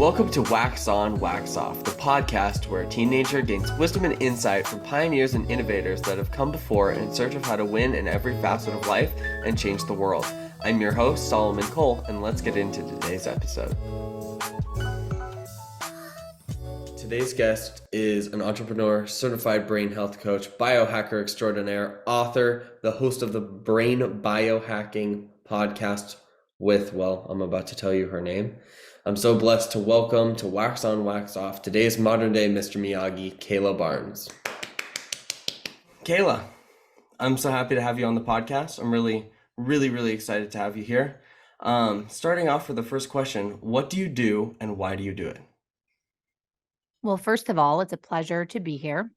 Welcome to Wax On, Wax Off, the podcast where a teenager gains wisdom and insight from pioneers and innovators that have come before in search of how to win in every facet of life and change the world. I'm your host, Solomon Cole, and let's get into today's episode. Today's guest is an entrepreneur, certified brain health coach, biohacker extraordinaire, author, the host of the Brain Biohacking podcast with, well, I'm about to tell you her name. I'm so blessed to welcome to Wax On, Wax Off today's modern day Mr. Miyagi, Kayla Barnes. Kayla, I'm so happy to have you on the podcast. I'm really excited to have you here. Starting off with the first question, what do you do and why do you do it? Well, first of all, it's a pleasure to be here.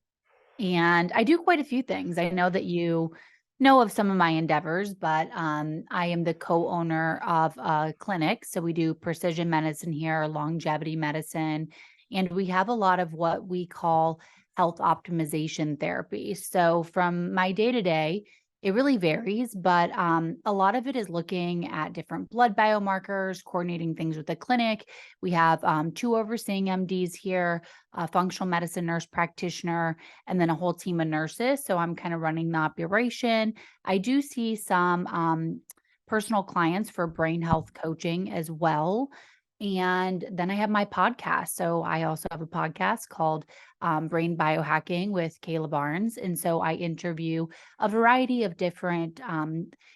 And I do quite a few things. I know that you know of some of my endeavors, but I am the co-owner of a clinic. So we do precision medicine here, longevity medicine, and we have a lot of what we call health optimization therapy. So from my day-to-day, it really varies, but a lot of it is looking at different blood biomarkers, coordinating things with the clinic. We have two overseeing MDs here, a functional medicine nurse practitioner, and then a whole team of nurses. So I'm kind of running the operation. I do see some personal clients for brain health coaching as well. And then I have my podcast. So I also have a podcast called Brain Biohacking with Kayla Barnes. And so I interview a variety of different,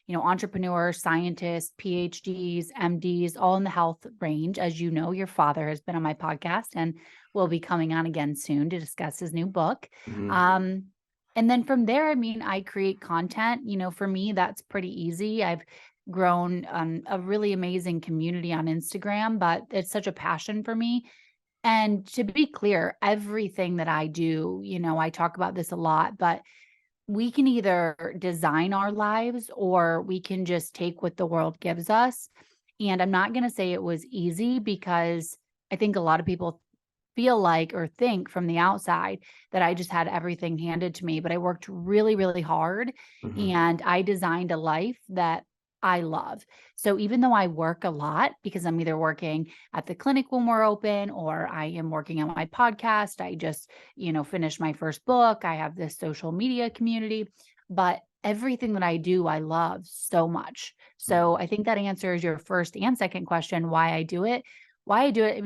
entrepreneurs, scientists, PhDs, MDs, all in the health range. As you know, your father has been on my podcast and will be coming on again soon to discuss his new book. Mm-hmm. And then from there, I create content. For me, that's pretty easy. I've grown a really amazing community on Instagram, but it's such a passion for me. And to be clear, everything that I do, I talk about this a lot, but we can either design our lives or we can just take what the world gives us. And I'm not going to say it was easy because I think a lot of people feel like or think from the outside that I just had everything handed to me, but I worked really hard Mm-hmm. and I designed a life that I love. So even though I work a lot because I'm either working at the clinic when we're open or I am working on my podcast, I just, finished my first book. I have this social media community, but everything that I do, I love so much. So I think that answers your first and second question, why I do it. Why I do it,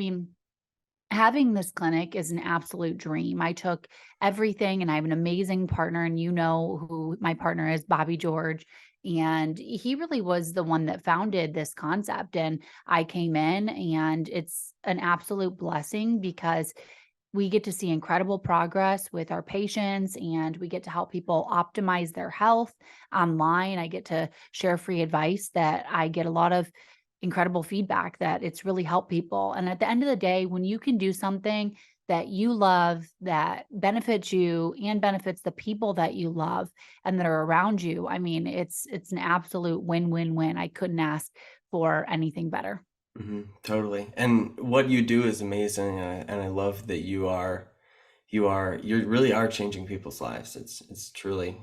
having this clinic is an absolute dream. I took everything and I have an amazing partner, and you know who my partner is, Bobby George. And he really was the one that founded this concept. And I came in, and it's an absolute blessing because we get to see incredible progress with our patients and we get to help people optimize their health online. I get to share free advice that I get a lot of incredible feedback that it's really helped people. And at the end of the day, when you can do something that you love, that benefits you and benefits the people that you love and that are around you, it's an absolute win-win-win. I couldn't ask for anything better. Mm-hmm. Totally. And what you do is amazing. And I love that you really are changing people's lives. It's truly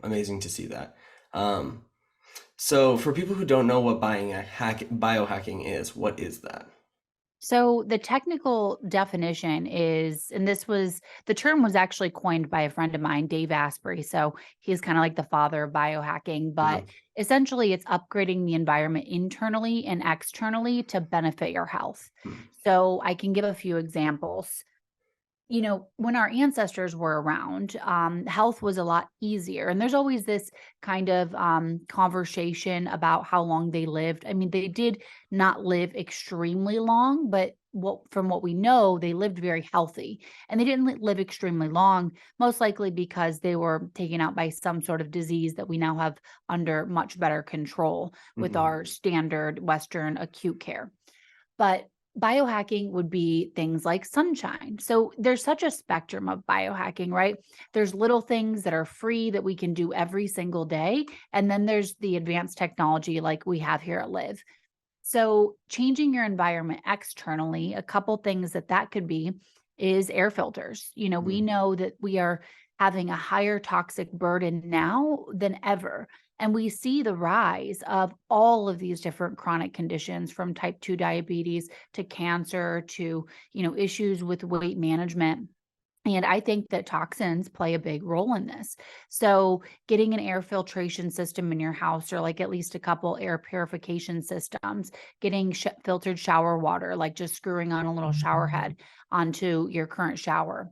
amazing to see that. Um, so for people who don't know what biohacking is, what is that? So the technical definition is, and the term was actually coined by a friend of mine, Dave Asprey. So he's kind of like the father of biohacking, but Mm-hmm. essentially it's upgrading the environment internally and externally to benefit your health. So I can give a few examples. When our ancestors were around, health was a lot easier. And there's always this kind of conversation about how long they lived. They did not live extremely long, but from what we know, they lived very healthy. And they didn't live extremely long, most likely because they were taken out by some sort of disease that we now have under much better control with Mm-hmm. our standard Western acute care. But biohacking would be things like sunshine. So there's such a spectrum of biohacking, right? There's little things that are free that we can do every single day. And then there's the advanced technology like we have here at Live. So changing your environment externally, a couple things that could be is air filters. We know that we are having a higher toxic burden now than ever. And we see the rise of all of these different chronic conditions, from type 2 diabetes to cancer to, issues with weight management. And I think that toxins play a big role in this. So, getting an air filtration system in your house, or like at least a couple air purification systems, getting filtered shower water, like just screwing on a little shower head onto your current shower.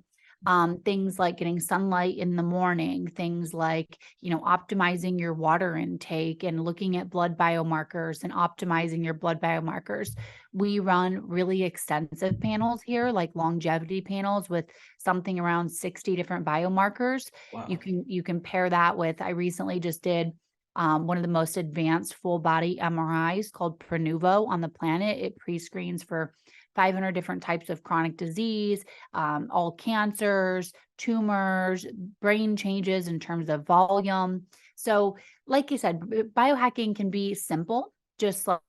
Things like getting sunlight in the morning, things like, optimizing your water intake and looking at blood biomarkers and optimizing your blood biomarkers. We run really extensive panels here, like longevity panels with something around 60 different biomarkers. Wow. You can pair that with, I recently just did one of the most advanced full body MRIs called Prenuvo on the planet. It pre-screens for 500 different types of chronic disease, all cancers, tumors, brain changes in terms of volume. So, like you said, biohacking can be simple, just like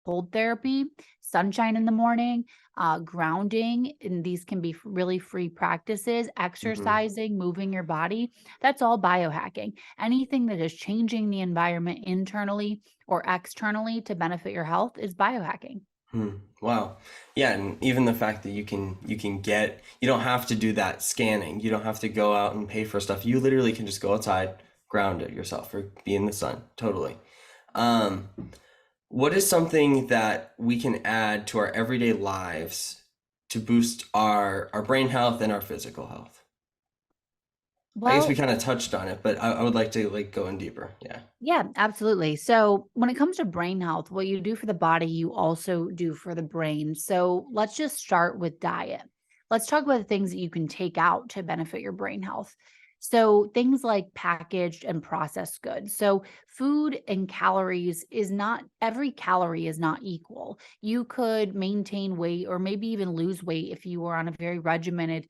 cold therapy, sunshine in the morning, grounding, and these can be really free practices, Hmm. exercising, moving your body. That's all biohacking. Anything that is changing the environment internally or externally to benefit your health is biohacking. Wow. Yeah, and even the fact that you don't have to do that scanning. You don't have to go out and pay for stuff. You literally can just go outside, ground it yourself, or be in the sun. Totally. Um, what is something that we can add to our everyday lives to boost our brain health and our physical health? I guess we Well, kind of touched on it, but I would like to like go in deeper. Yeah. yeah, absolutely. So, when it comes to brain health, what you do for the body, you also do for the brain. So, let's just start with diet. Let's talk about the things that you can take out to benefit your brain health. So, things like packaged and processed goods. So, food and calories is not, every calorie is not equal. You could maintain weight or maybe even lose weight if you were on a very regimented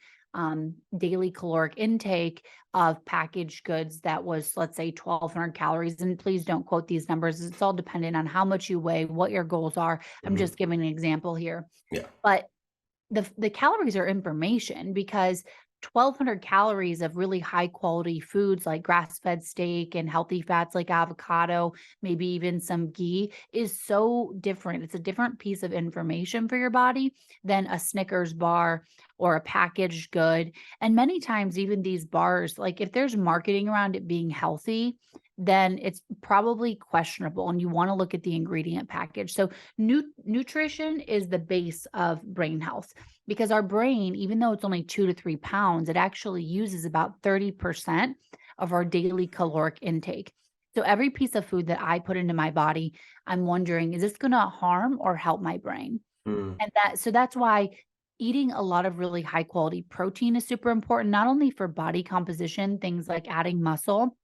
daily caloric intake of packaged goods that was, let's say, 1,200 calories. And please don't quote these numbers. It's all dependent on how much you weigh, what your goals are. I'm Hmm. just giving an example here. Yeah. But the calories are information, because 1,200 calories of really high quality foods like grass-fed steak and healthy fats like avocado, maybe even some ghee, is so different. It's a different piece of information for your body than a Snickers bar or a packaged good. And many times, even these bars, like if there's marketing around it being healthy, then it's probably questionable, and you want to look at the ingredient package. So nutrition is the base of brain health, because our brain, even though it's only 2 to 3 pounds, it actually uses about 30% of our daily caloric intake. So every piece of food that I put into my body, I'm wondering, is this going to harm or help my brain? Mm, And that's why eating a lot of really high quality protein is super important, not only for body composition, things like adding muscle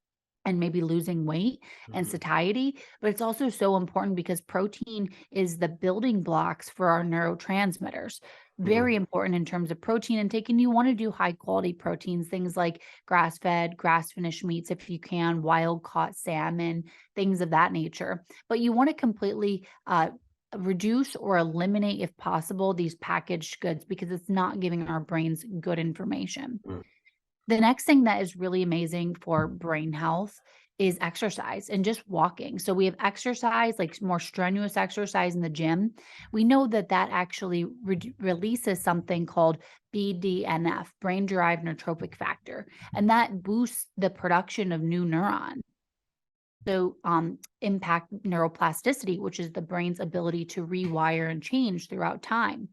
and maybe losing weight and mhm, satiety, but it's also so important because protein is the building blocks for our neurotransmitters. mhm, Very important in terms of protein intake. And you want to do high quality proteins, things like grass fed, grass finished meats, if you can, wild caught salmon, things of that nature. But you want to completely reduce or eliminate, if possible, these packaged goods, because it's not giving our brains good information. mm, The next thing that is really amazing for brain health is exercise and just walking. So we have exercise, like more strenuous exercise in the gym. We know that that actually releases something called BDNF, brain derived neurotrophic factor, and that boosts the production of new neurons. So, impact neuroplasticity, which is the brain's ability to rewire and change throughout time,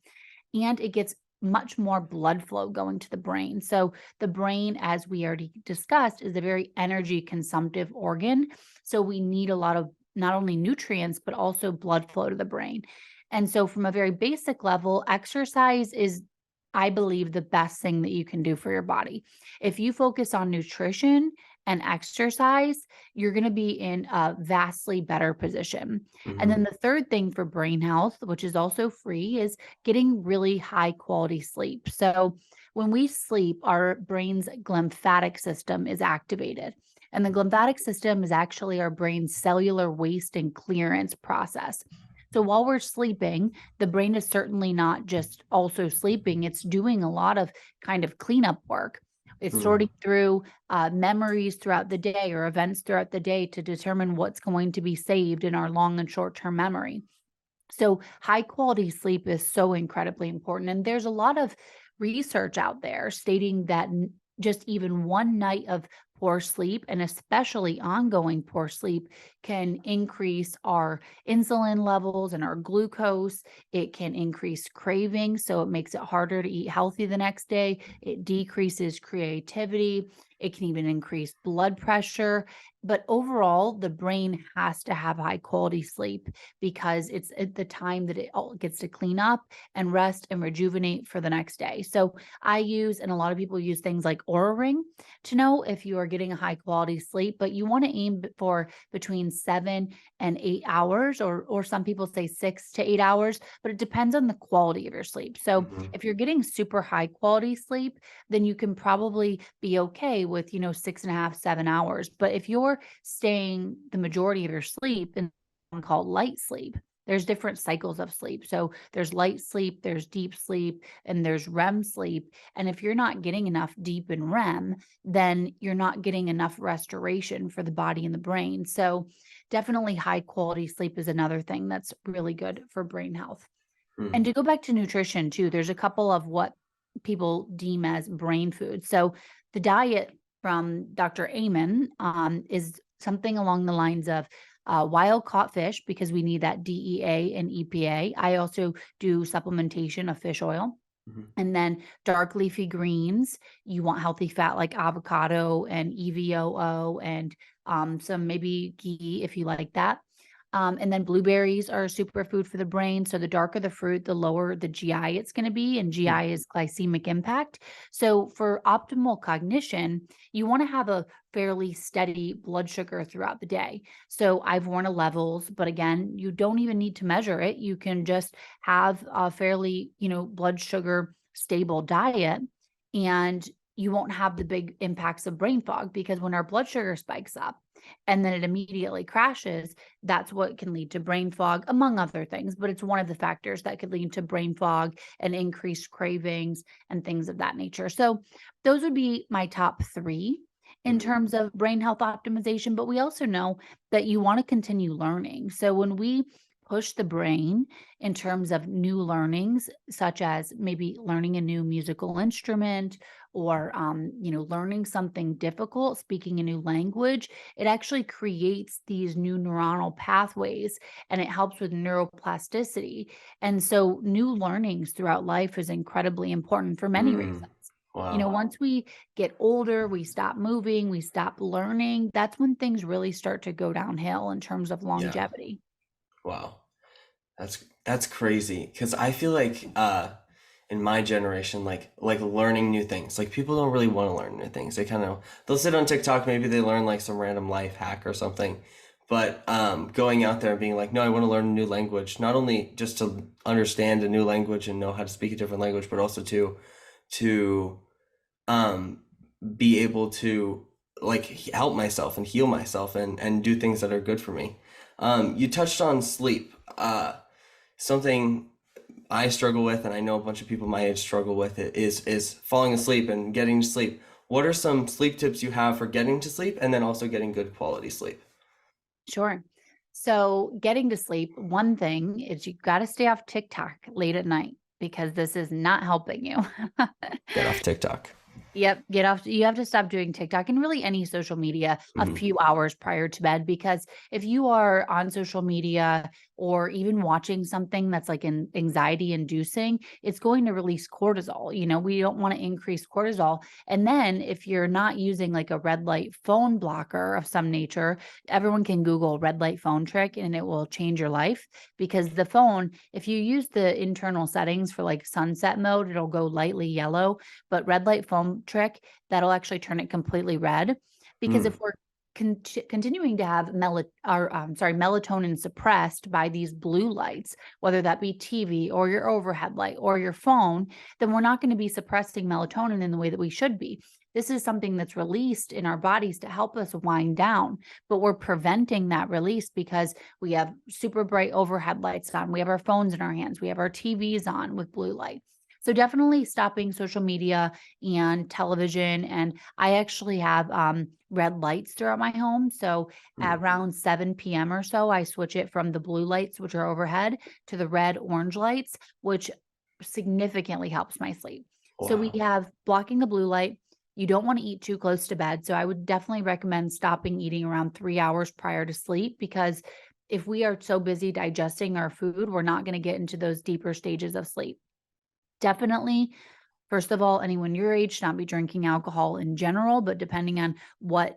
and it gets much more blood flow going to the brain. So the brain, as we already discussed, is a very energy consumptive organ. So we need a lot of not only nutrients, but also blood flow to the brain. And so, from a very basic level, exercise is, I believe, the best thing that you can do for your body. If you focus on nutrition and exercise, you're going to be in a vastly better position. And mhm, then the third thing for brain health, which is also free, is getting really high quality sleep. So when we sleep, our brain's glymphatic system is activated. And the glymphatic system is actually our brain's cellular waste and clearance process. So while we're sleeping, the brain is certainly not just also sleeping, it's doing a lot of kind of cleanup work. It's sorting through memories throughout the day or events throughout the day to determine what's going to be saved in our long and short-term memory. So high quality sleep is so incredibly important. And there's a lot of research out there stating that just even one night of poor sleep, and especially ongoing poor sleep, can increase our insulin levels and our glucose. It can increase cravings, so it makes it harder to eat healthy the next day. It decreases creativity. It can even increase blood pressure. But overall, the brain has to have high quality sleep because it's at the time that it all gets to clean up and rest and rejuvenate for the next day. So I use, and a lot of people use things like Aura Ring to know if you are getting a high quality sleep, but you want to aim for between 7 and 8 hours, or some people say 6 to 8 hours, but it depends on the quality of your sleep. So if you're getting super high quality sleep, then you can probably be okay with, 6.5, 7 hours. But if you're staying the majority of your sleep in called light sleep. There's different cycles of sleep. So there's light sleep, there's deep sleep, and there's REM sleep. And if you're not getting enough deep in REM, then you're not getting enough restoration for the body and the brain. So definitely high quality sleep is another thing that's really good for brain health. And to go back to nutrition too, there's a couple of what people deem as brain food. So the diet from Dr. Amen is something along the lines of wild caught fish, because we need that DEA and EPA. I also do supplementation of fish oil. And then dark leafy greens. You want healthy fat like avocado and EVOO and some maybe ghee if you like that. And then blueberries are a superfood for the brain. So the darker the fruit, the lower the GI it's going to be. And GI is glycemic impact. So for optimal cognition, you want to have a fairly steady blood sugar throughout the day. So I've worn levels, but again, you don't even need to measure it. You can just have a fairly, blood sugar stable diet, and you won't have the big impacts of brain fog, because when our blood sugar spikes up and then it immediately crashes, that's what can lead to brain fog, among other things. But it's one of the factors that could lead to brain fog and increased cravings and things of that nature. So those would be my top three in terms of brain health optimization. But we also know that you want to continue learning. So when we push the brain in terms of new learnings, such as maybe learning a new musical instrument or, learning something difficult, speaking a new language, it actually creates these new neuronal pathways and it helps with neuroplasticity. And so new learnings throughout life is incredibly important for many reasons. Wow. Once we get older, we stop moving, we stop learning. That's when things really start to go downhill in terms of longevity. Wow. That's crazy, because I feel like in my generation, like learning new things, like people don't really want to learn new things. They'll sit on TikTok, maybe they learn like some random life hack or something, but going out there and being like, no, I want to learn a new language, not only just to understand a new language and know how to speak a different language, but also to be able to like help myself and heal myself and do things that are good for me. You touched on sleep. Something I struggle with, and I know a bunch of people my age struggle with it, is falling asleep and getting to sleep. What are some sleep tips you have for getting to sleep and then also getting good quality sleep? Sure. So getting to sleep, one thing is you got to stay off TikTok late at night, because this is not helping you. Get off TikTok. Yep, get off. You have to stop doing TikTok and really any social media a few hours prior to bed, because if you are on social media or even watching something that's like an anxiety inducing, it's going to release cortisol. We don't want to increase cortisol. And then if you're not using like a red light phone blocker of some nature, everyone can Google red light phone trick and it will change your life, because the phone, if you use the internal settings for like sunset mode, it'll go lightly yellow, but red light phone trick, that'll actually turn it completely red. Because if we're continuing to have melatonin suppressed by these blue lights, whether that be TV or your overhead light or your phone, then we're not going to be suppressing melatonin in the way that we should be. This is something that's released in our bodies to help us wind down, but we're preventing that release because we have super bright overhead lights on. We have our phones in our hands. We have our TVs on with blue light. So definitely stopping social media and television. And I actually have red lights throughout my home. So Mm. around 7 p.m. or so, I switch it from the blue lights, which are overhead, to the red orange lights, which significantly helps my sleep. So we Wow. have blocking the blue light. You don't want to eat too close to bed. So I would definitely recommend stopping eating around 3 hours prior to sleep, because if we are so busy digesting our food, we're not going to get into those deeper stages of sleep. Definitely, first of all, anyone your age should not be drinking alcohol in general, but depending on what,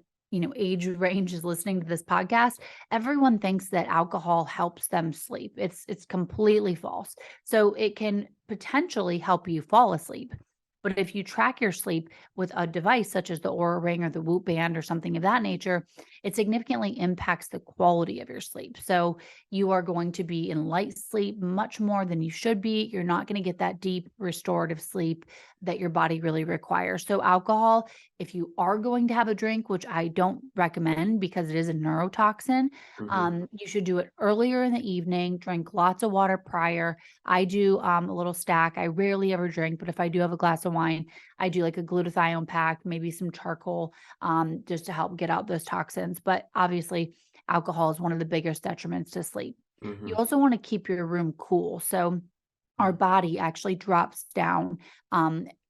age range is listening to this podcast, everyone thinks that alcohol helps them sleep. It's completely false. So it can potentially help you fall asleep. But if you track your sleep with a device such as the Aura Ring or the Whoop Band or something of that nature, it significantly impacts the quality of your sleep. So you are going to be in light sleep much more than you should be. You're not going to get that deep restorative sleep that your body really requires. So alcohol, if you are going to have a drink, which I don't recommend because it is a neurotoxin, Hmm. you should do it earlier in the evening. Drink lots of water prior. I do a little stack. I rarely ever drink, but if I do have a glass of wine, I do like a glutathione pack, maybe some charcoal, just to help get out those toxins. But obviously, alcohol is one of the biggest detriments to sleep. You Hmm. also want to keep your room cool. So our body actually drops down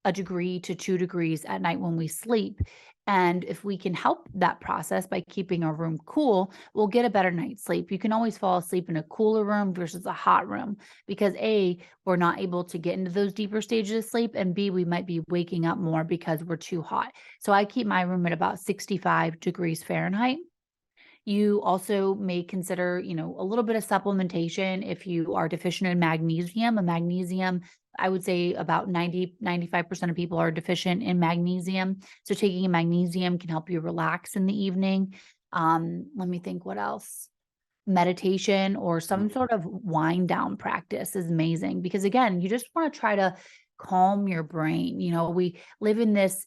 a degree to 2 degrees at night when we sleep. And if we can help that process by keeping our room cool, we'll get a better night's sleep. You can always fall asleep in a cooler room versus a hot room because A, we're not able to get into those deeper stages of sleep, and B, we might be waking up more because we're too hot. So I keep my room at about 65 degrees Fahrenheit. You also may consider, a little bit of supplementation if you are deficient in magnesium. A magnesium, I would say about 95% of people are deficient in magnesium. So taking a magnesium can help you relax in the evening. Let me think what else. Meditation or some Hmm. sort of wind down practice is amazing because again, you just want to try to calm your brain. We live in this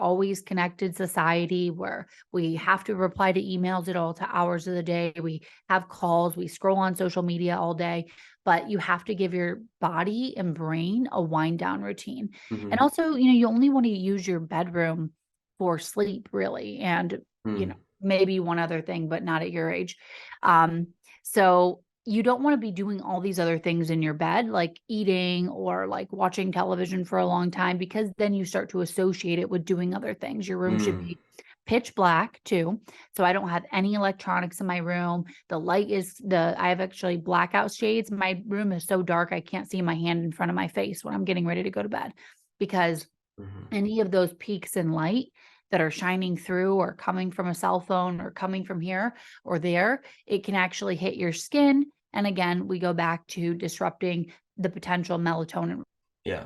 always connected society where we have to reply to emails at all hours of the day. We have calls, we scroll on social media all day, but you have to give your body and brain a wind down routine. And Hmm. also, you only want to use your bedroom for sleep really. And, Mm. maybe one other thing, but not at your age. Um, so you don't want to be doing all these other things in your bed, like eating or like watching television for a long time, because then you start to associate it with doing other things. Your room should Mm. be pitch black too. So I don't have any electronics in my room. I have actually blackout shades. My room is so dark I can't see my hand in front of my face when I'm getting ready to go to bed because Mhm. any of those peaks in light that are shining through or coming from a cell phone or coming from here or there, it can actually hit your skin. And again, we go back to disrupting the potential melatonin Yeah.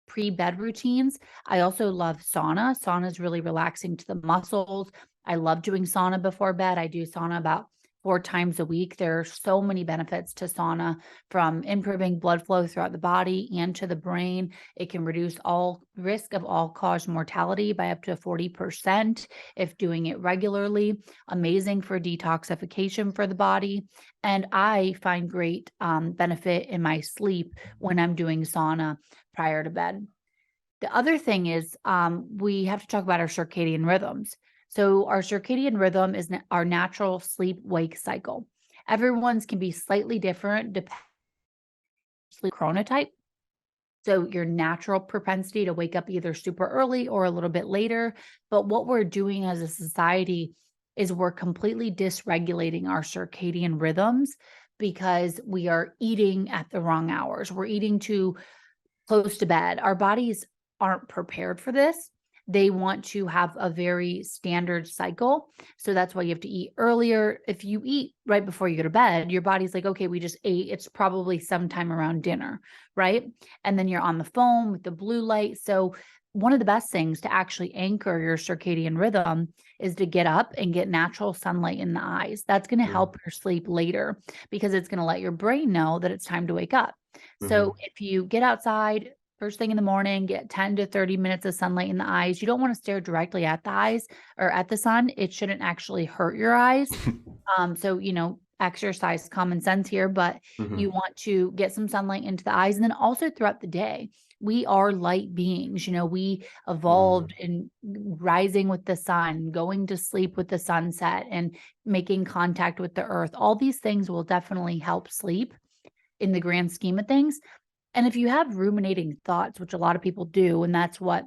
pre-bed routines. I also love sauna. Sauna is really relaxing to the muscles. I love doing sauna before bed. I do sauna about 4 times a week. There are so many benefits to sauna, from improving blood flow throughout the body and to the brain. It can reduce all risk of all-cause mortality by up to 40% if doing it regularly. Amazing for detoxification for the body. And I find great benefit in my sleep when I'm doing sauna prior to bed. The other thing is we have to talk about our circadian rhythms. So our circadian rhythm is our natural sleep-wake cycle. Everyone's can be slightly different depending on sleep chronotype. So your natural propensity to wake up either super early or a little bit later. But what we're doing as a society is we're completely dysregulating our circadian rhythms because we are eating at the wrong hours. We're eating too close to bed. Our bodies aren't prepared for this. They want to have a very standard cycle. So that's why you have to eat earlier. If you eat right before you go to bed, your body's like, okay, we just ate. It's probably sometime around dinner, right? And then you're on the phone with the blue light. So one of the best things to actually anchor your circadian rhythm is to get up and get natural sunlight in the eyes. That's going to Mm. help your sleep later because it's going to let your brain know that it's time to wake up. So Mhm. if you get outside first thing in the morning, get 10 to 30 minutes of sunlight in the eyes. You don't want to stare directly at the eyes or at the sun. It shouldn't actually hurt your eyes. So, exercise common sense here, but you want to get some sunlight into the eyes. And then also throughout the day, we are light beings. We evolved in rising with the sun, going to sleep with the sunset, and making contact with the earth. All these things will definitely help sleep in the grand scheme of things. And if you have ruminating thoughts, which a lot of people do, and that's what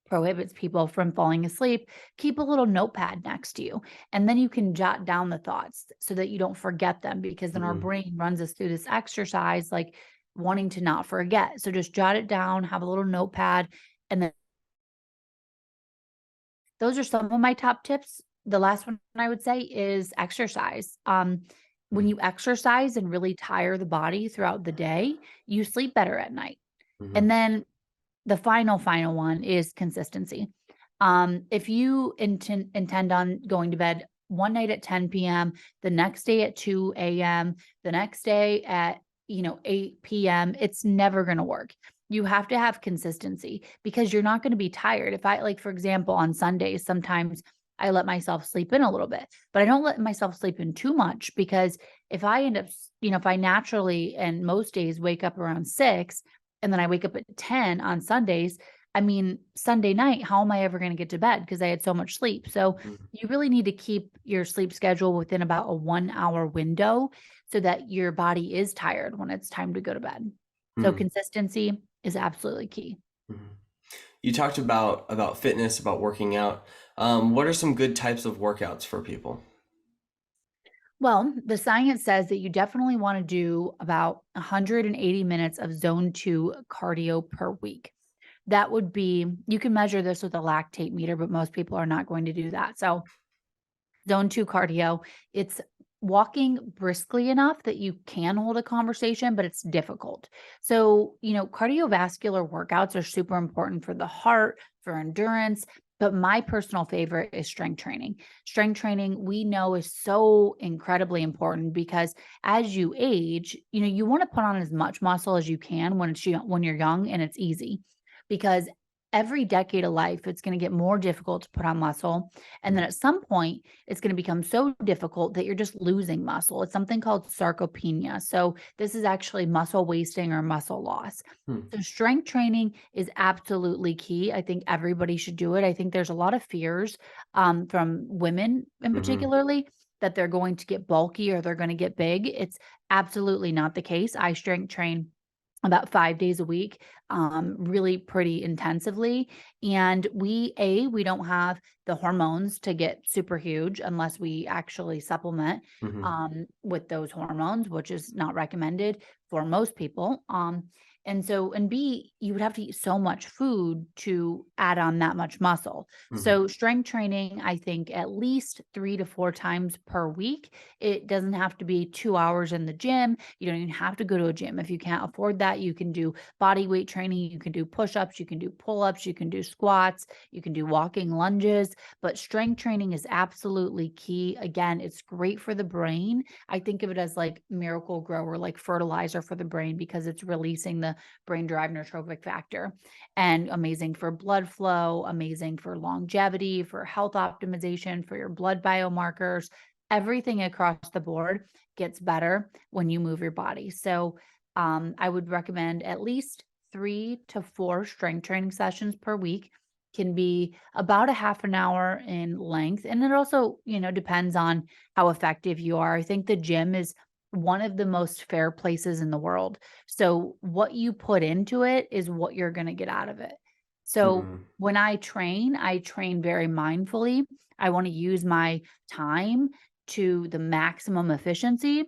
prohibits people from falling asleep, keep a little notepad next to you. And then you can jot down the thoughts so that you don't forget them, because then our brain runs us through this exercise, like wanting to not forget. So just jot it down, have a little notepad. And then those are some of my top tips. The last one I would say is exercise. When you exercise and really tire the body throughout the day, you sleep better at night. And then the final one is consistency. If you intend on going to bed one night at 10 p.m., the next day at 2 a.m., the next day at 8 p.m., it's never going to work. You have to have consistency, because you're not going to be tired. If I, like, for example, on Sundays, sometimes I let myself sleep in a little bit, but I don't let myself sleep in too much, because if I end up, if I naturally and most days wake up around 6, and then I wake up at 10 on Sundays, I mean, Sunday night, how am I ever going to get to bed? Because I had so much sleep. So you really need to keep your sleep schedule within about a 1 hour window, so that your body is tired when it's time to go to bed. So consistency is absolutely key. You talked about fitness, about working out. What are some good types of workouts for people? Well, the science says that you definitely want to do about 180 minutes of zone 2 cardio per week. That would be, you can measure this with a lactate meter, but most people are not going to do that. So zone 2 cardio, it's walking briskly enough that you can hold a conversation, but it's difficult. So, cardiovascular workouts are super important for the heart, for endurance. But my personal favorite is strength training. Strength training, we know, is so incredibly important, because as you age, you want to put on as much muscle as you can when you're young and it's easy, because every decade of life, it's going to get more difficult to put on muscle. And then at some point, it's going to become so difficult that you're just losing muscle. It's something called sarcopenia. So this is actually muscle wasting or muscle loss. So strength training is absolutely key. I think everybody should do it. I think there's a lot of fears from women in particularly, that they're going to get bulky or they're going to get big. It's absolutely not the case. I strength train about 5 days a week, really pretty intensively. And we don't have the hormones to get super huge unless we actually supplement with those hormones, which is not recommended for most people. And B, you would have to eat so much food to add on that much muscle. So strength training, I think at least 3 to 4 times per week. It doesn't have to be 2 hours in the gym. You don't even have to go to a gym. If you can't afford that, you can do body weight training. You can do push-ups, you can do pull-ups, you can do squats, you can do walking lunges. But strength training is absolutely key. Again, it's great for the brain. I think of it as like miracle grower, like fertilizer for the brain, because it's releasing the brain-derived neurotrophic factor, and amazing for blood flow, amazing for longevity, for health optimization, for your blood biomarkers. Everything across the board gets better when you move your body. So I would recommend at least 3 to 4 strength training sessions per week. Can be about a half an hour in length. And it also, depends on how effective you are. I think the gym is one of the most fair places in the world. So what you put into it is what you're going to get out of it. So when I train very mindfully. I want to use my time to the maximum efficiency.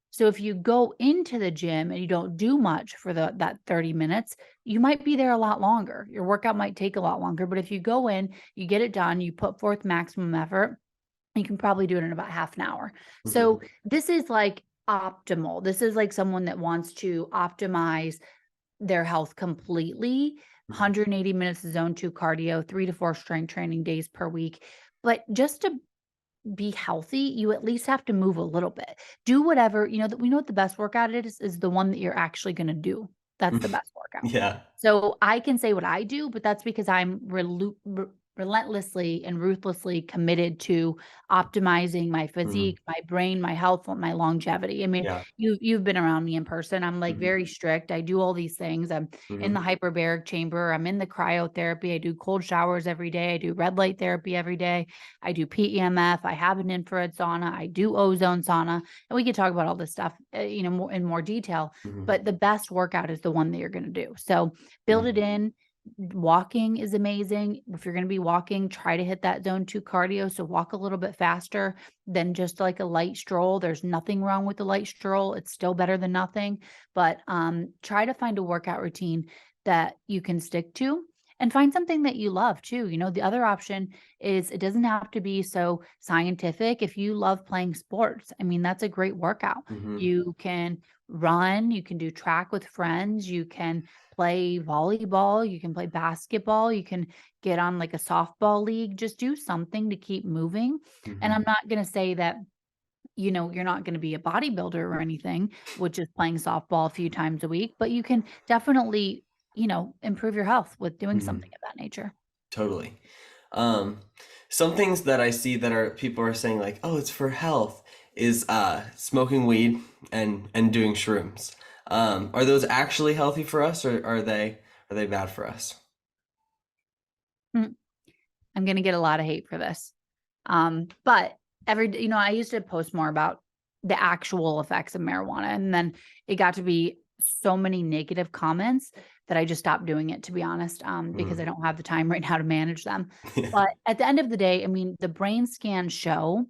So if you go into the gym and you don't do much for that 30 minutes, you might be there a lot longer. Your workout might take a lot longer, but if you go in, you get it done, you put forth maximum effort, you can probably do it in about half an hour. So this is like optimal. This is like someone that wants to optimize their health completely. 180 minutes of zone 2 cardio, 3 to 4 strength training days per week. But just to be healthy, you at least have to move a little bit. Do whatever, that we know what the best workout is the one that you're actually going to do. That's the best workout. Yeah. So I can say what I do, but that's because I'm relentlessly and ruthlessly committed to optimizing my Mhm. physique, my brain, my health, my longevity. I mean, Yeah. you've been around me in person. I'm like Mhm. very strict. I do all these things. I'm in the Mhm. hyperbaric chamber. I'm in the cryotherapy. I do cold showers every day. I do red light therapy every day. I do PEMF. I have an infrared sauna. I do ozone sauna. And we could talk about all this stuff, more in more detail. Mhm. But the best workout is the one that you're going to do. So build it Mhm. in. Walking is amazing. If you're going to be walking, try to hit that zone 2 cardio. So walk a little bit faster than just like a light stroll. There's nothing wrong with the light stroll. It's still better than nothing. But try to find a workout routine that you can stick to and find something that you love too. The other option is it doesn't have to be so scientific. If you love playing sports, I mean, that's a great workout. Mhm. You can run, you can do track with friends, you can play volleyball, you can play basketball, you can get on like a softball league, just do something to keep moving. And Mhm. I'm not going to say that, you're not going to be a bodybuilder or anything, which is playing softball a few times a week, but you can definitely, improve your health with doing Mhm. something of that nature. Totally. Um, some things that I see that are people are saying like, "Oh, it's for health," is smoking weed and doing shrooms. Are those actually healthy for us, or are they bad for us? Mm, I'm going to get a lot of hate for this. But I used to post more about the actual effects of marijuana. And then it got to be so many negative comments that I just stopped doing it, to be honest, because I Mhm. don't have the time right now to manage them. Yeah. But at the end of the day, I mean, the brain scans show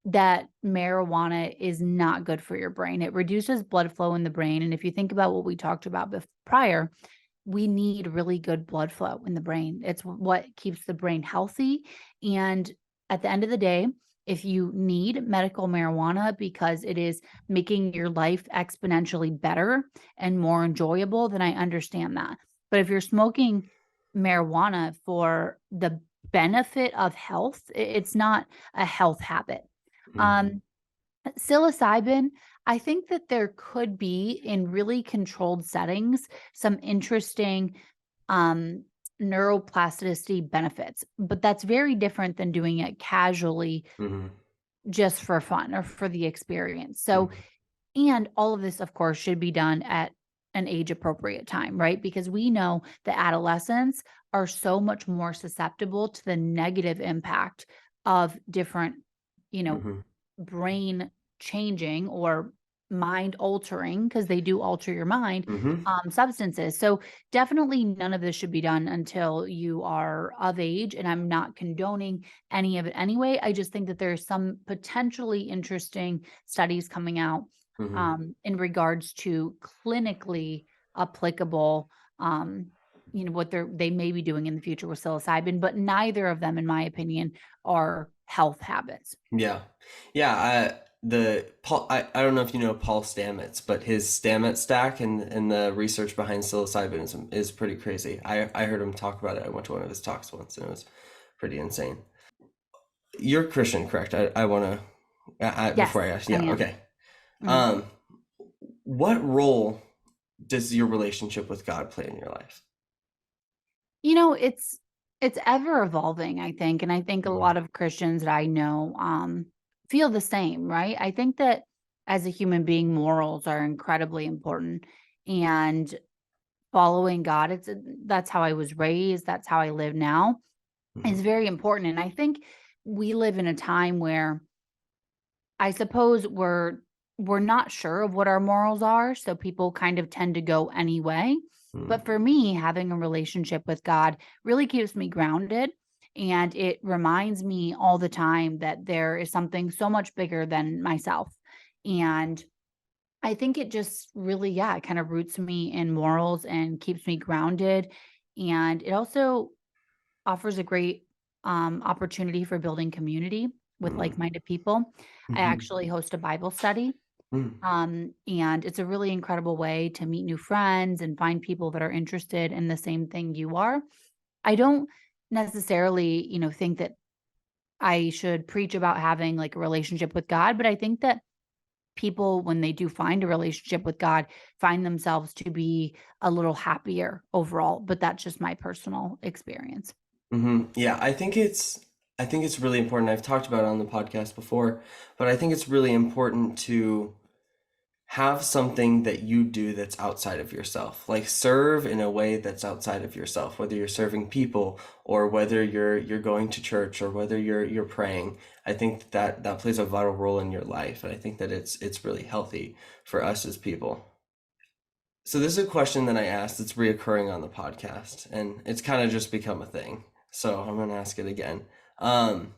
that marijuana is not good for your brain. It reduces blood flow in the brain. And if you think about what we talked about prior, we need really good blood flow in the brain. It's what keeps the brain healthy. And at the end of the day, if you need medical marijuana because it is making your life exponentially better and more enjoyable, then I understand that. But if you're smoking marijuana for the benefit of health, it's not a health habit. Mhm. Um, Psilocybin, I think that there could be in really controlled settings some interesting um, neuroplasticity benefits, but that's very different than doing it casually Mhm. just for fun or for the experience. So, Mhm. and all of this, of course, should be done at an age appropriate time, right? Because we know that adolescents are so much more susceptible to the negative impact of different, you know, Mhm. brain changing or mind altering, because they do alter your mind, Mhm. substances. So definitely none of this should be done until you are of age. And I'm not condoning any of it anyway. I just think that there's some potentially interesting studies coming out Mhm. in regards to clinically applicable what they may be doing in the future with psilocybin, but neither of them, in my opinion, are health habits. Yeah. Yeah, I don't know if you know Paul Stamets, but his Stamets stack and the research behind psilocybin is pretty crazy. I heard him talk about it. I went to one of his talks once and it was pretty insane. You're Christian, correct? I want to Yes, before I ask. I Yeah, am. okay. Mhm. Um, what role does your relationship with God play in your life? It's ever evolving, I think, and I think a Mhm. lot of Christians that I know feel the same, right? I think that as a human being, morals are incredibly important, and following God, that's how I was raised, that's how I live now, Mhm. is very important. And I think we live in a time where I suppose we're not sure of what our morals are, so people kind of tend to go anyway. Mhm. But for me, having a relationship with God really keeps me grounded, and it reminds me all the time that there is something so much bigger than myself. And I think it just really, yeah, it kind of roots me in morals and keeps me grounded. And it also offers a great opportunity for building community with Mhm. like-minded people. I Mhm. actually host a Bible study, Mhm. and it's a really incredible way to meet new friends and find people that are interested in the same thing you are. I don't necessarily, think that I should preach about having like a relationship with God, but I think that people, when they do find a relationship with God, find themselves to be a little happier overall. But that's just my personal experience. Yeah, I think it's really important. I've talked about it on the podcast before, but I think it's really important to have something that you do that's outside of yourself. Like serve in a way that's outside of yourself, whether you're serving people or whether you're going to church or whether you're praying. I think that plays a vital role in your life, and I think that it's really healthy for us as people. So this is a question that I asked that's reoccurring on the podcast, and it's kind of just become a thing. So I'm gonna ask it again. Um,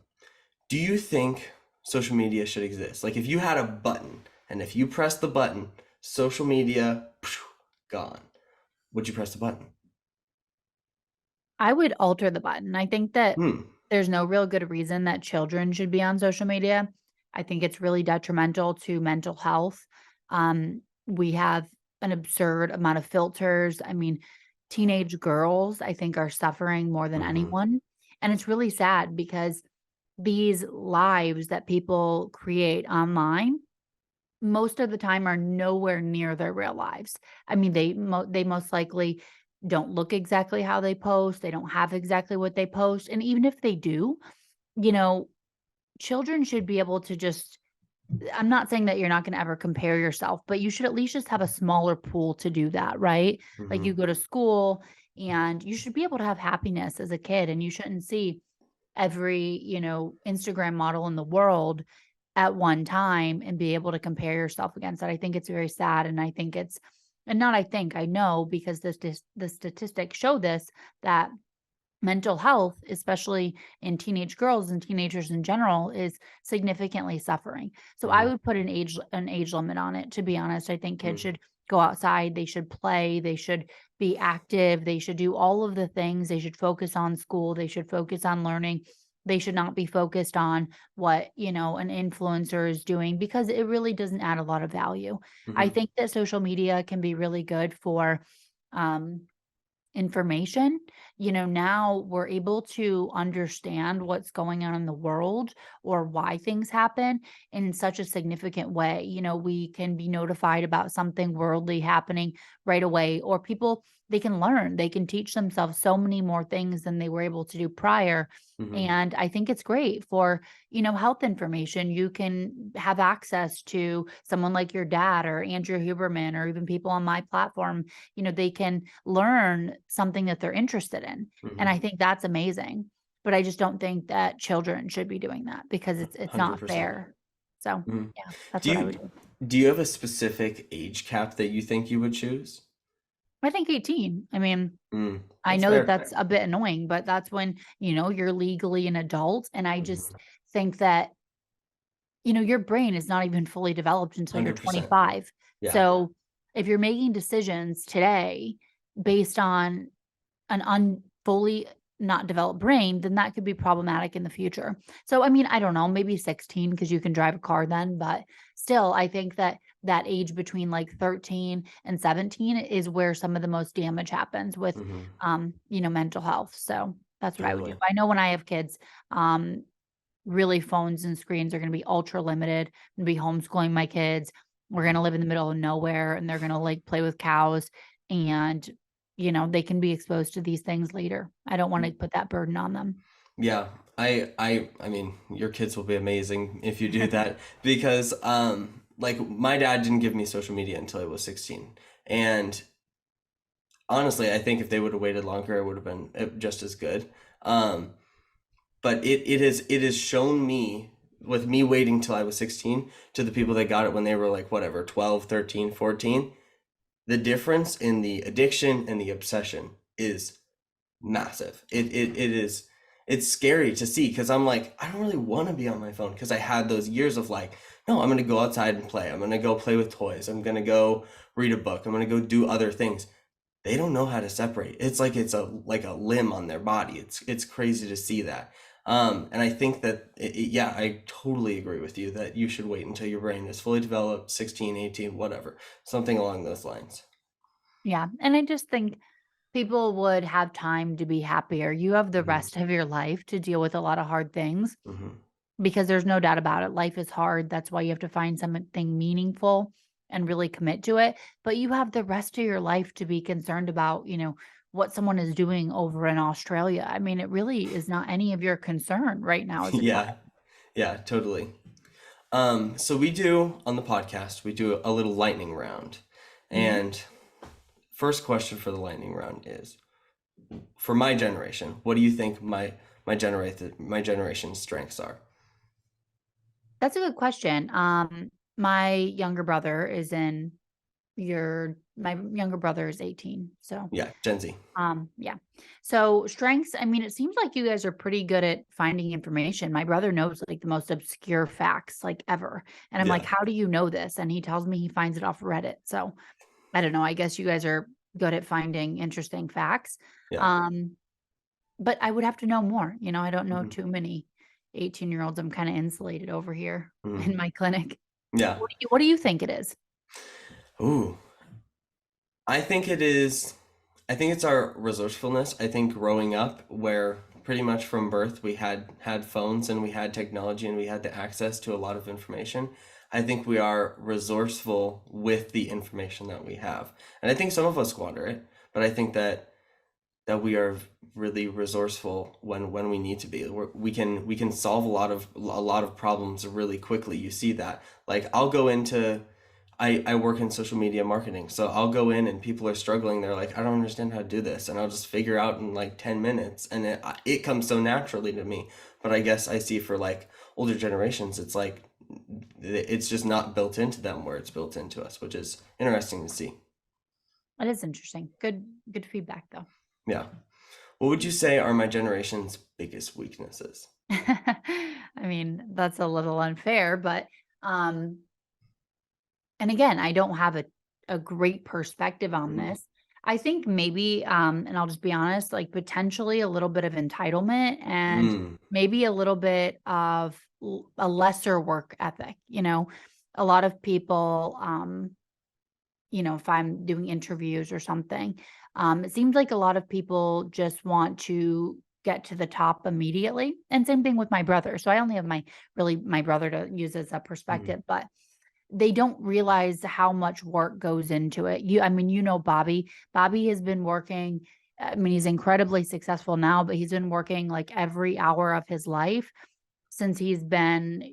do you think social media should exist? Like if you had a button, and if you press the button, social media gone. Would you press the button? I would alter the button. I think that Hmm. there's no real good reason that children should be on social media. I think it's really detrimental to mental health. We have an absurd amount of filters. I mean, teenage girls, I think, are suffering more than Mm-hmm. anyone. And it's really sad because these lives that people create online most of the time are nowhere near their real lives. I mean, they most likely don't look exactly how they post. They don't have exactly what they post. And even if they do, you know, children should be able to just I'm not saying that you're not gonna ever compare yourself, but you should at least just have a smaller pool to do that, right? Like, Mm-hmm. you go to school, and you should be able to have happiness as a kid, and you shouldn't see every, Instagram model in the world at one time and be able to compare yourself against that. I think it's very sad, and I think it's and not I think, I know because the statistics show this, that mental health, especially in teenage girls and teenagers in general, is significantly suffering. So I Mm-hmm. would put an age limit on it, to be honest. I think kids Mm-hmm. should go outside, they should play, they should be active, they should do all of the things, they should focus on school, they should focus on learning. They should not be focused on what, an influencer is doing because it really doesn't add a lot of value. I Mm-hmm. think that social media can be really good for um information. Now we're able to understand what's going on in the world or why things happen in such a significant way. We can be notified about something worldly happening right away, or people, they can learn, they can teach themselves so many more things than they were able to do prior. Mm-hmm. And I think it's great for, health information. You can have access to someone like your dad or Andrew Huberman or even people on my platform. They can learn something that they're interested in. And Mm-hmm. I think that's amazing. But I just don't think that children should be doing that because it's not 100%. fair. So, Mm-hmm. yeah, that's Do what I you would do. do you have a specific age cap that you think you would choose? I think 18. I mean, I That's know that fair. that's a bit annoying, but that's when, you're legally an adult. And I just Mm-hmm. think that, your brain is not even fully developed until you're 100%. 25. Yeah. So if you're making decisions today based on an fully not developed brain, then that could be problematic in the future. So, I mean, I don't know, maybe 16 because you can drive a car then, but still, I think that that age between like 13 and 17 is where some of the most damage happens with, Mm-hmm. mental health. So that's what I would do. Totally. I know when I have kids, really phones and screens are going to be ultra limited. I'm going to be homeschooling my kids. We're going to live in the middle of nowhere and they're going to like play with cows and they can be exposed to these things later. I don't want to put that burden on them. Yeah, I mean, your kids will be amazing if you do that because like my dad didn't give me social media until I was 16. And honestly, I think if they would have waited longer, it would have been just as good. Um but it has shown me with me waiting till I was 16 to the people that got it when they were like whatever, 12, 13, 14, the difference in the addiction and the obsession is massive. It's scary to see because I'm like, I don't really want to be on my phone because I had those years of like, no, I'm gonna go outside and play. I'm gonna go play with toys. I'm gonna go read a book. I'm gonna go do other things. They don't know how to separate. It's like it's a like a limb on their body. It's crazy to see that. And I think that yeah, I totally agree with you that you should wait until your brain is fully developed, 16, 18, whatever, something along those lines. Yeah. And I just think people would have time to be happier. You have the Hmm. rest of your life to deal with a lot of hard things Hmm. because there's no doubt about it. Life is hard. That's why you have to find something meaningful and really commit to it. But you have the rest of your life to be concerned about, what someone is doing over in Australia. I mean, it really is not any of your concern right now as a client. Yeah. Yeah, totally. So we do on the podcast, we do a little lightning round. Mhm. And first question for the lightning round is, for my generation, what do you think my generation's strengths are? That's a good question. My younger brother is in my younger brother is 18. So, Yeah, Gen Z. yeah. So strengths, I mean, it seems like you guys are pretty good at finding information. My brother knows like the most obscure facts like ever. And I'm like, Yeah, how do you know this? And he tells me he finds it off Reddit. So I don't know. I guess you guys are good at finding interesting facts. yeah. Um, but I would have to know more. I don't know Hmm. too many 18-year-olds. I'm kind of insulated over here Hmm. in my clinic. Yeah. What do you think it is? Ooh, I think it is. I think it's our resourcefulness. I think growing up, where pretty much from birth we had phones and we had technology and we had the access to a lot of information. I think we are resourceful with the information that we have, and I think some of us squander it. But I think that we are really resourceful when we need to be. We can solve a lot of problems really quickly. You see that. Like I'll go into I work in social media marketing, so I'll go in and people are struggling. They're like, I don't understand how to do this, and I'll just figure out in like 10 minutes, and it comes so naturally to me. But I guess I see for like older generations, it's like it's just not built into them where it's built into us, which is interesting to see. It is interesting. Good feedback though. Yeah. What would you say are my generation's biggest weaknesses? I mean, that's a little unfair, but um and again, I don't have a great perspective on Mm. this. I think maybe and I'll just be honest, like potentially a little bit of entitlement and Mm. maybe a little bit of a lesser work ethic. A lot of people if I'm doing interviews or something. It seems like a lot of people just want to get to the top immediately. And same thing with my brother. So I only have my brother to use as a Mm. perspective, but they don't realize how much work goes into it. I mean, Bobby. Bobby has been working. I mean, he's incredibly successful now, but he's been working like every hour of his life since he's been,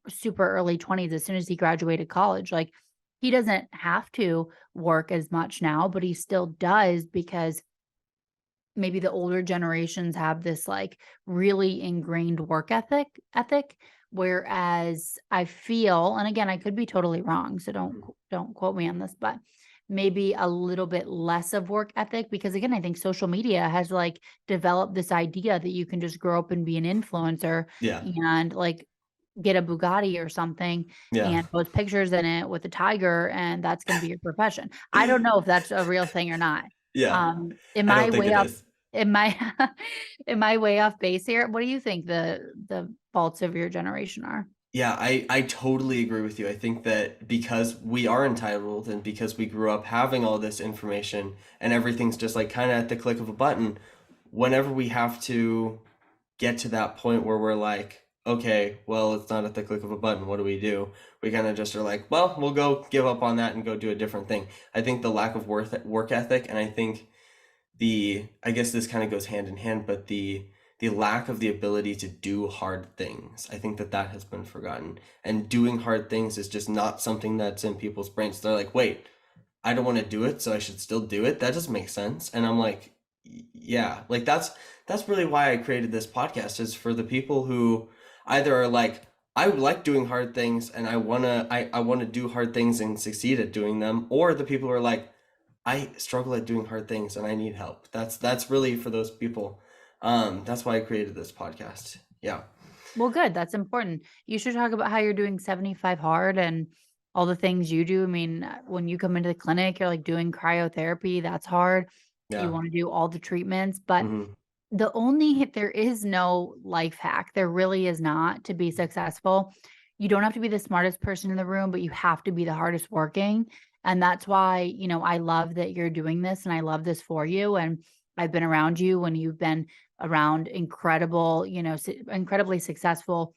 super early 20s, as soon as he graduated college. Like, he doesn't have to work as much now, but he still does because maybe the older generations have this like really ingrained work ethic, whereas I feel, and again, I could be totally wrong, so Mm. don't quote me on this, but maybe a little bit less of work ethic because again, I think social media has like developed this idea that you can just grow up and be an influencer Yeah. and like get a Bugatti or something Yeah. and post pictures in it with a tiger, and that's going to be your profession. I don't know if that's a real thing or not. Yeah. Am I I don't think way it off? is. Am I am I way off base here? What do you think the faults of your generation are? Yeah, I totally agree with you. I think that because we are entitled and because we grew up having all this information and everything's just like kind of at the click of a button, whenever we have to get to that point where we're like, okay, well, it's not at the click of a button, what do we do? We kind of just are like, well, we'll go give up on that and go do a different thing. I think the lack of work ethic, and I think I guess this kind of goes hand in hand, but the lack of the ability to do hard things. I think that has been forgotten. And doing hard things is just not something that's in people's brains. They're like, wait, I don't want to do it, so I should still do it. That doesn't make sense. And I'm like, yeah, like that's really why I created this podcast is for the people who either are like, I like doing hard things and I wanna do hard things and succeed at doing them, or the people who are like, I struggle at doing hard things and I need help. That's really for those people. That's why I created this podcast. Yeah. Well, good. That's important. You should talk about how you're doing 75 hard and all the things you do. I mean, when you come into the clinic, you're like doing cryotherapy. That's hard. You Yeah. want to do all the treatments, but Hmm. there is no life hack. There really is not to be successful. You don't have to be the smartest person in the room, but you have to be the hardest working. And that's why, I love that you're doing this and I love this for you. And I've been around you when you've been around incredibly successful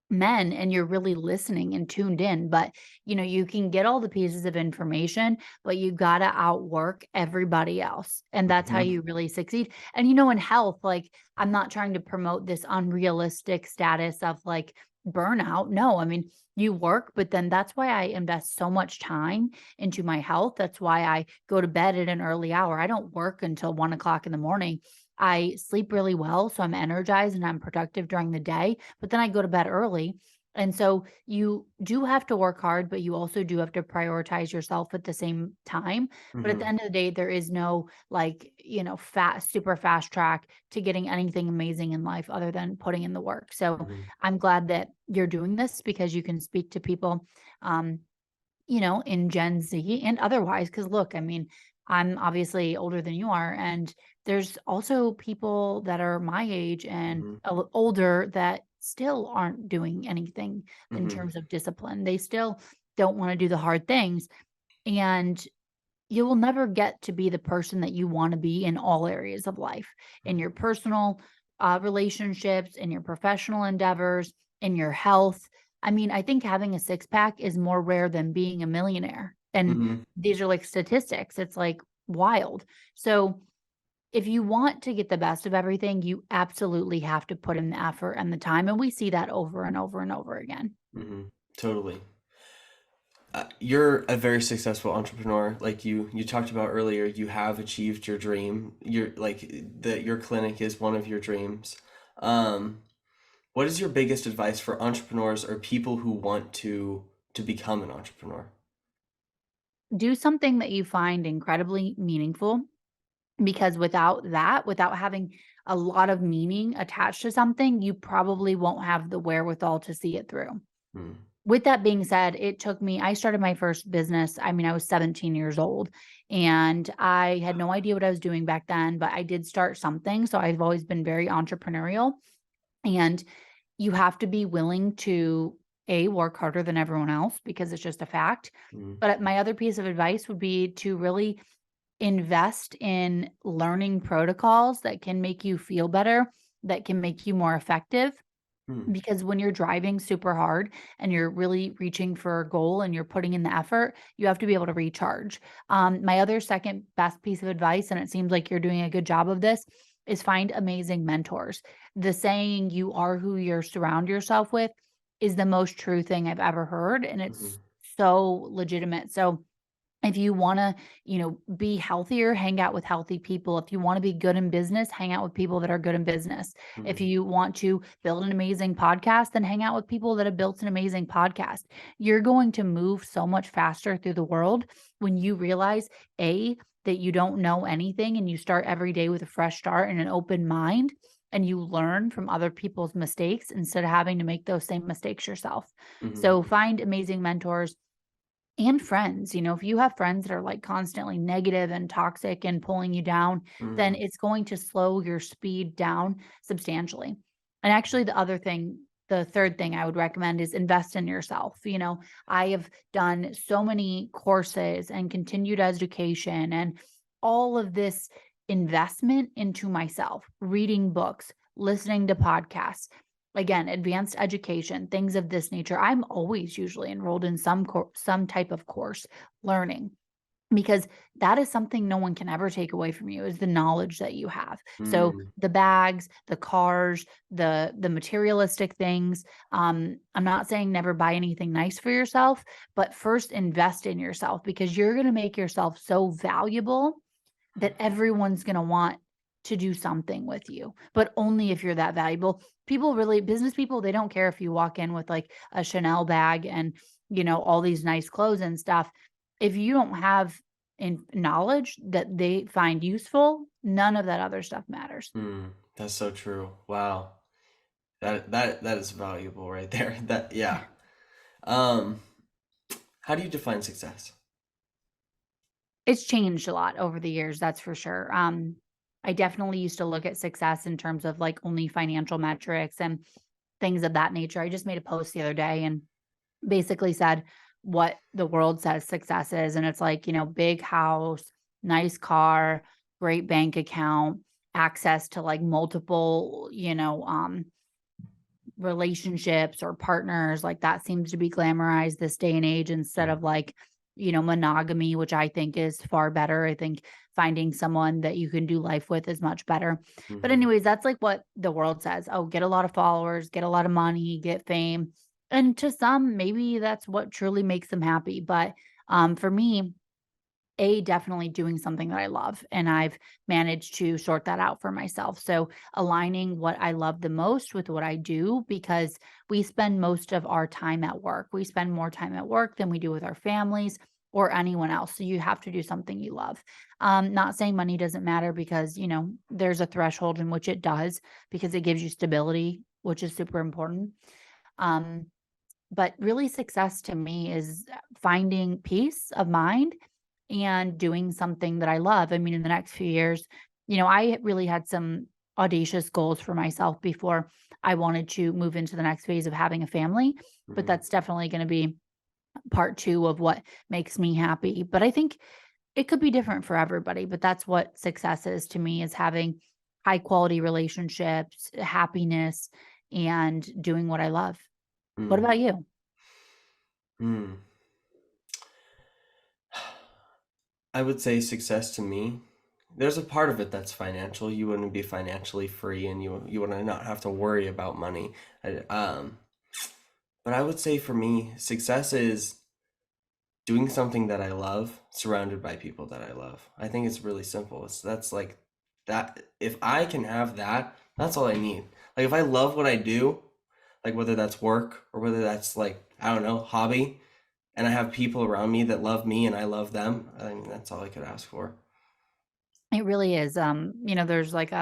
men and you're really listening and tuned in. But, you can get all the pieces of information, but you got to outwork everybody else. And that's how Mhm. you really succeed. And, in health, like, I'm not trying to promote this unrealistic status of like burnout. No, I mean, you work, but then that's why I invest so much time into my health. That's why I go to bed at an early hour. I don't work until 1 o'clock in the morning. I sleep really well, so I'm energized and I'm productive during the day, but then I go to bed early. And so you do have to work hard, but you also do have to prioritize yourself at the same time. But at the Mhm. end of the day, there is no like, fast, super fast track to getting anything amazing in life other than putting in the work. So Mhm. I'm glad that you're doing this because you can speak to people. Um, in Gen Z and otherwise. Because look, I mean, I'm obviously older than you are, and there's also people that are my age and Mhm. older that still aren't doing anything in Mhm. terms of discipline. They still don't want to do the hard things. And you will never get to be the person that you want to be in all areas of life, in your personal relationships, in your professional endeavors, in your health. I mean, I think having a six pack is more rare than being a millionaire. And Mhm. these are like statistics. It's like wild. So if you want to get the best of everything, you absolutely have to put in the effort and the time. And we see that over and over and over again. Mhm. Totally. You're a very successful entrepreneur. Like you talked about earlier, you have achieved your dream. You're like that your clinic is one of your dreams. Um, what is your biggest advice for entrepreneurs or people who want to become an entrepreneur? Do something that you find incredibly meaningful, because without that, without having a lot of meaning attached to something, you probably won't have the wherewithal to see it through. Hmm. With that being said, I started my first business. I mean, I was 17 years old and I had no idea what I was doing back then, but I did start something. So I've always been very entrepreneurial, and you have to be willing to work harder than everyone else because it's just a fact. Hmm. But my other piece of advice would be to really invest in learning protocols that can make you feel better, that can make you more effective. Hmm. Because when you're driving super hard and you're really reaching for a goal and you're putting in the effort, you have to be able to recharge. My other second best piece of advice, and it seems like you're doing a good job of this, is find amazing mentors. The saying, you are who you surround yourself with, is the most true thing I've ever heard. And Hmm. it's so legitimate. So, if you wanna, be healthier, hang out with healthy people. If you wanna be good in business, hang out with people that are good in business. If Hmm. you want to build an amazing podcast, then hang out with people that have built an amazing podcast. You're going to move so much faster through the world when you realize, A, that you don't know anything and you start every day with a fresh start and an open mind, and you learn from other people's mistakes instead of having to make those same mistakes yourself. Hmm. So find amazing mentors and friends. If you have friends that are like constantly negative and toxic and pulling you down, then Hmm. it's going to slow your speed down substantially. And actually, the third thing I would recommend is invest in yourself. I have done so many courses and continued education and all of this investment into myself, reading books, listening to podcasts, again, advanced education, things of this nature. I'm always usually enrolled in some type of course learning, because that is something no one can ever take away from you, is the knowledge that you have. So Hmm. the bags, the cars, the materialistic things. I'm not saying never buy anything nice for yourself, but first invest in yourself, because you're going to make yourself so valuable that everyone's going to want to do something with you, but only if you're that valuable. Business people, they don't care if you walk in with like a Chanel bag and, all these nice clothes and stuff. If you don't have knowledge that they find useful, none of that other stuff matters. Hmm. That's so true. Wow. That is valuable right there. That yeah. Um, how do you define success? It's changed a lot over the years, that's for sure. I definitely used to look at success in terms of like only financial metrics and things of that nature. I just made a post the other day and basically said what the world says success is. And it's like, big house, nice car, great bank account, access to like multiple, relationships or partners, like that seems to be glamorized this day and age instead of like, monogamy, which I think is far better. I think finding someone that you can do life with is much better. But Mm-hmm. anyways, that's like what the world says. Oh, get a lot of followers, get a lot of money, get fame. And to some, maybe that's what truly makes them happy. But for me, definitely doing something that I love, and I've managed to sort that out for myself. So, aligning what I love the most with what I do, because we spend most of our time at work. We spend more time at work than we do with our families or anyone else. So, you have to do something you love. Not saying money doesn't matter because, there's a threshold in which it does because it gives you stability, which is super important. Um, but really, success to me is finding peace of mind and doing something that I love. I mean, in the next few years, I really had some audacious goals for myself before I wanted to move into the next phase of having a family. But Mm-hmm. that's definitely going to be part two of what makes me happy. But I think it could be different for everybody. But that's what success is to me, is having high quality relationships, happiness, and doing what I love. What Mm-hmm. about you? Mm. I would say success to me. There's a part of it that's financial. You wouldn't be financially free, and you would not have to worry about money. I- Um, but I would say for me, success is doing something that I love, surrounded by people that I love. I think it's really simple. That's like that. If I can have that, that's all I need. Like if I love what I do, like whether that's work or whether that's like I don't know, hobby, and I have people around me that love me and I love them, I mean that's all I could ask for. It really is. There's like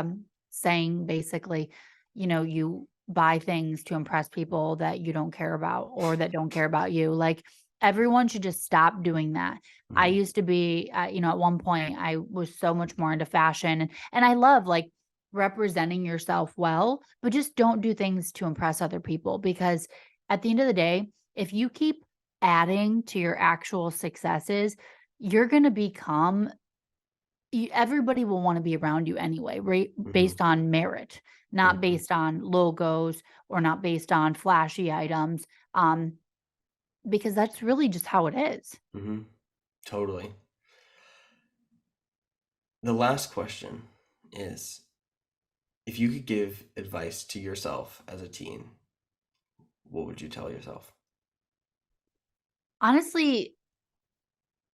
saying basically, you buy things to impress people that you don't care about or that don't care about you. Like everyone should just stop doing that. I Mhm. used to be, at one point, I was so much more into fashion, and I love like representing yourself well, but just don't do things to impress other people, because at the end of the day, if you keep adding to your actual successes, you're going to become everybody will wanna be around you anyway, right? Mhm. Based on merit, not Mhm. based on logos or not based on flashy items, um, because that's really just how it is. Mhm. Totally. The last question is if you could give advice to yourself as a teen, what would you tell yourself? Honestly,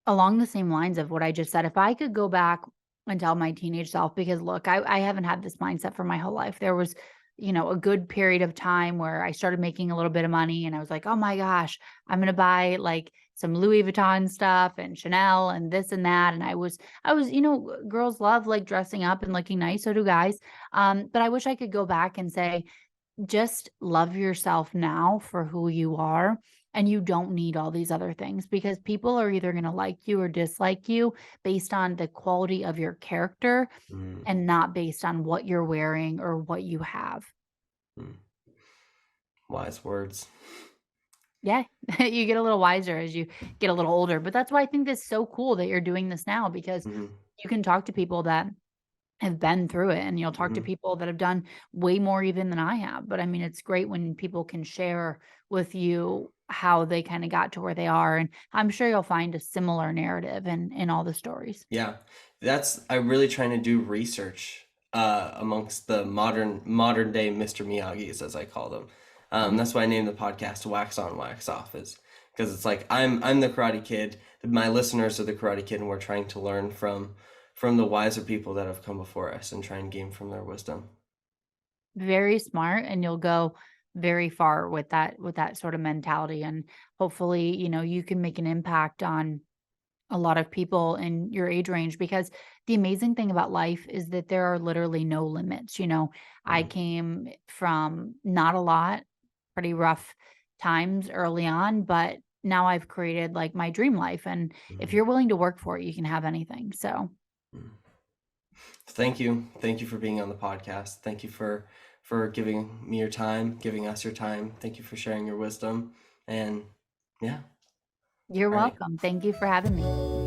along the same lines of what I just said, if I could go back and tell my teenage self, because look, I haven't had this mindset for my whole life. There was, a good period of time where I started making a little bit of money and I was like, oh my gosh, I'm gonna buy like some Louis Vuitton stuff and Chanel and this and that. And I was, girls love like dressing up and looking nice, so do guys. But I wish I could go back and say, just love yourself now for who you are, and you don't need all these other things, because people are either going to like you or dislike you based on the quality of your character Mm. and not based on what you're wearing or what you have. Mm. Wise words. Yeah, you get a little wiser as you get a little older, but that's why I think it's so cool that you're doing this now, because Mhm. you can talk to people that have been through it, and you'll talk to Mhm. people that have done way more even than I have. But I mean, it's great when people can share with you how they kind of got to where they are. And I'm sure you'll find a similar narrative in all the stories. Yeah, that's I'm really trying to do research amongst the modern day Mr. Miyagi's as I call them. Mhm. That's why I named the podcast "Wax On, Wax Off" is because it's like I'm the Karate Kid. My listeners are the Karate Kid, and we're trying to learn from the wiser people that have come before us and try and gain from their wisdom. Very smart, and you'll go very far with that sort of mentality. And hopefully, you can make an impact on a lot of people in your age range, because the amazing thing about life is that there are literally no limits. I Mhm. came from not a lot, pretty rough times early on, but now I've created like my dream life. And if Mhm. you're willing to work for it, you can have anything. So Mhm. Thank you for being on the podcast. Thank you for giving me your time, giving us your time. Thank you for sharing your wisdom, and yeah, you're all right. welcome. Thank you for having me.